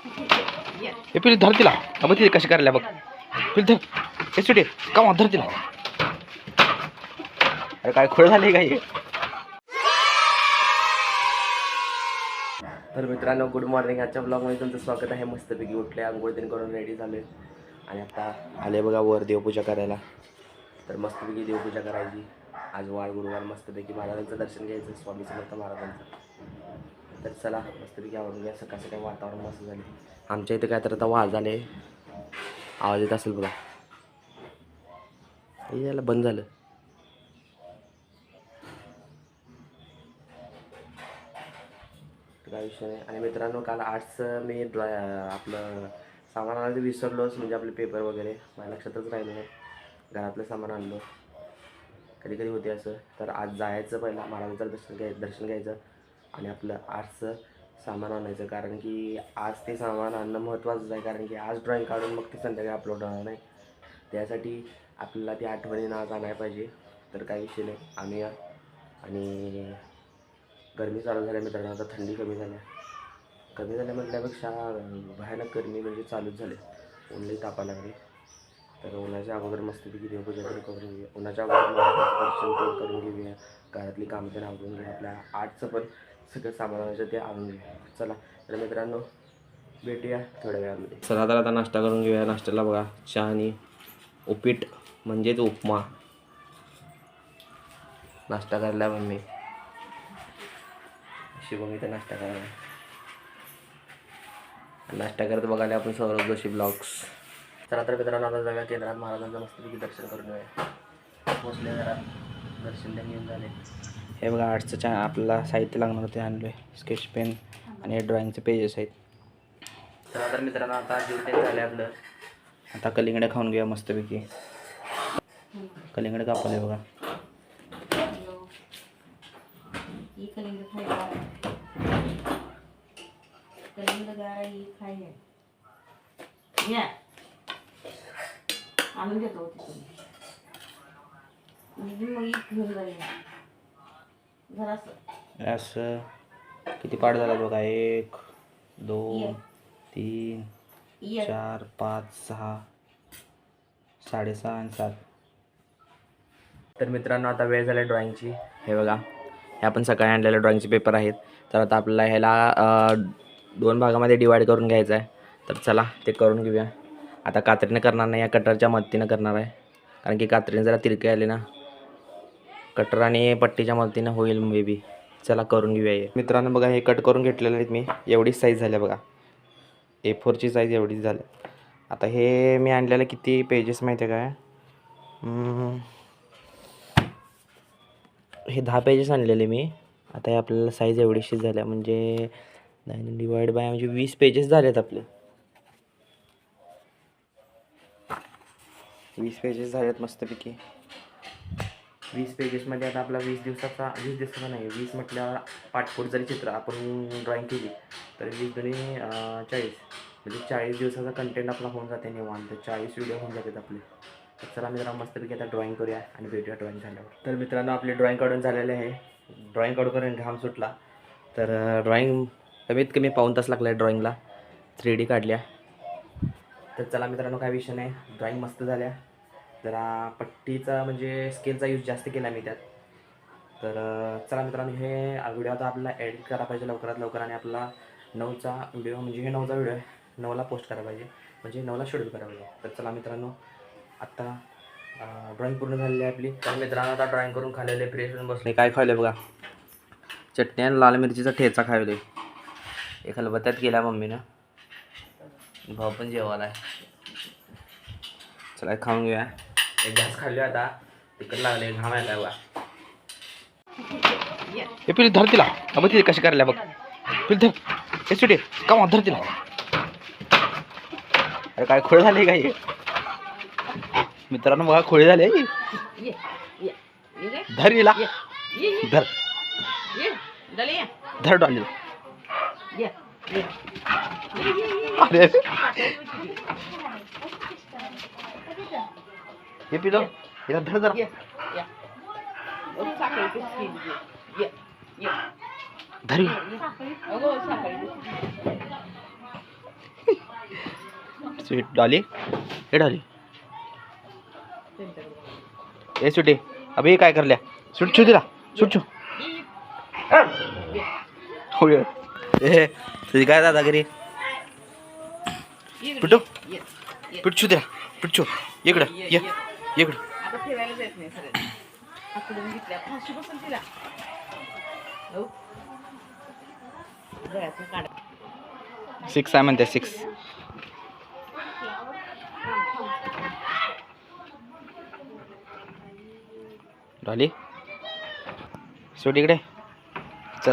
हे पिली धर तिला अब ती कशी करायला बघ पिली धर हे सुटे का धर तिला अरे काय खोळ झाले काय तर मित्रांनो गुड मॉर्निंग आजच्या ब्लॉगमध्ये तुमचं स्वागत आहे मस्तपैकी उठले आंघोळ दिन करून रेडी झाले आणि आता आले बघा वर देवपूजा करायला तर मस्तपैकी देवपूजा करायची आज वार गुरुवार मस्तपैकी महाराजांचं दर्शन घ्यायचं स्वामी समर्थ महाराजांचं तर चला मस्तपैकी आवडून घ्या सकाळ सकाळी वातावरण मस्त झाले आमच्या इथे काय तर आता वाज झाले आवाज येत असेल बघा याला बंद झालं काय विषय नाही आणि मित्रांनो काल आर्ट्सचं मी आपलं सामान आणायचं विसरलोच म्हणजे आपले पेपर वगैरे माझ्या लक्षातच राहिलं नाही घरातलं सामान आणलं कधी कधी होते असं तर आज जायचं पहिला महाराजांचं दर्शन घ्यायचं आणि आपलं आर्ट्सचं सामान आणायचं कारण की आज ते सामान आणणं महत्त्वाचंच आहे कारण की आज ड्रॉइंग काढून मग ते संध्याकाळी अपलोड होणार नाही त्यासाठी आपल्याला ती आठवणीनं आज आणायला पाहिजे तर काही विषय नाही आणूया आणि गरमी चालू झाल्या मित्रांनो आता थंडी कमी झाल्या म्हटल्यापेक्षा भयानक गरमी म्हणजे चालूच झाले ऊनही तापा लागले तर उन्हाच्या अगोदर मस्तपैकी देवपूजा करून घेऊया उन्हाच्या अगोदर दर्शन करून घेऊया घरातली कामं तर आवडून घ्या आपल्या आर्टचं पण सगळं सामानाचं ते आणून घेऊया चला तर मित्रांनो भेटूया थोड्या वेळामध्ये चला तर आता नाश्ता करून घेऊया नाश्त्याला बघा चहा आणि उपीट म्हणजेच उपमा नाश्ता करायला मम्मी शिवम इथे नाश्ता करायला नाश्ता करत बघायला आपण सौरभ जोशी ब्लॉग्स चला तर मित्रांनो आता जाऊया केंद्रात महाराजांचं मस्तपैकी दर्शन करून घेऊया पोचले घरात दर्शन घेऊन झाले हे बघा आर्टचं चहा आपल्याला साहित्य लागणार होते आणलं आहे स्केच पेन आणि हे ड्रॉइंगचे पेजेस आहेत चला तर मित्रांनो आता जेवण झाले आपलं आता कलिंगडं खाऊन घेऊया मस्तपैकी कलिंगडं कापलं बघा असं किती पाठ झाला बघा 1 2 3 4 5 6 6.5 आणि 7 तर मित्रांनो आता वेळ झाली ड्रॉइंगची हे बघा हे आपण सकाळी आणलेले ड्रॉइंगचे पेपर आहेत तर आता आपल्याला ह्याला 2 भागामध्ये डिवाईड करून घ्यायचं आहे तर चला ते करून घेऊया आता कात्रीनं करणार नाही या कटरच्या मदतीनं करणार आहे कारण की कात्रीने जरा तिरके आले ना कटर आणि पट्टीच्या मदतीनं होईल मे बी चला करून घेऊया हे मित्रांनो बघा हे कट करून घेतलेलं आहेत मी एवढीच साईज झाल्या बघा A4ची साईज एवढीच झाली आता हे मी आणलेलं किती पेजेस माहिती आहे काय हे 10 पेजेस आणलेले मी आता हे आपल्याला साईज एवढीशीच झाल्या म्हणजे 9 डिवाइड बाय म्हणजे 20 पेजेस झालेत आपले 20 पेजेस झालेत मस्तपैकी 20 पेजेसमध्ये आता आपला 20 दिवसाचा नाही 20 म्हटल्यावर पाठपोट जरी चित्र आपण ड्रॉइंग केली तर 20 दुनी 40 म्हणजे 40 दिवसाचा कंटेंट आपला होऊन जाते निवांत 40 व्हिडिओ होऊन जातात आपले तर चला मित्रांनो मस्तपैकी आता ड्रॉइंग करूया आणि भेटूया ड्रॉइंग झाल्यावर तर मित्रांनो आपली ड्रॉइंग काढून झालेले आहे ड्रॉइंग काढून घाम सुटला तर ड्रॉइंग कमीत कमी पाऊण तास लागला आहे ड्रॉइंगला 3D काढल्या तर चला मित्रांनो काय विषय नाही ड्रॉइंग मस्त झाल्या जरा पट्टीचा म्हणजे स्केलचा यूज जास्त केला मी त्यात तर चला मित्रांनो हे व्हिडिओ आता आपल्याला एडिट करायला पाहिजे लवकरात लवकर आणि आपला 9चा व्हिडिओ म्हणजे हे 9चा व्हिडिओ आहे 9ला पोस्ट करायला पाहिजे म्हणजे 9ला शेड्यूल करायला पाहिजे तर चला मित्रांनो आत्ता ड्रॉइंग पूर्ण झालेली आहे आपली तर मित्रांनो आता ड्रॉइंग करून खाल्लेले फ्रेश होऊन बसले काय खायले बघा चटणी आणि लाल मिरचीचा ठेचा खायले हे खलबत्त्यात केला मम्मीनं भाऊ पण जेवायला आहे चला खाऊन घेऊया एक घास खाल्ली आता तिकड लागले घाम यायला बघा हे पिली धर तिला अब ती कशी करायला बघ पिली धर हे सुटे का धर तिला अरे काय खोळ झाले काय मित्रांनो बघा खोळी झाले धर हिला धर धर डॉलीला अरे हे पिलो हिला धर जरा धर स्वीट डाली, हे डाली ए सुटे अबे काय करल्या सुट छू दिला सुट छू होय ए तुझी काय दादागिरी पिटू पिटछू दिला पिटछू इकडं ये इकडं आता फिरायला जायचं नाही सगळं आकडून घेतल्या फाशी बसून तिला हो गळ्यातून काढ 6 आहे म्हणते 6 डाली सुट इकडे चल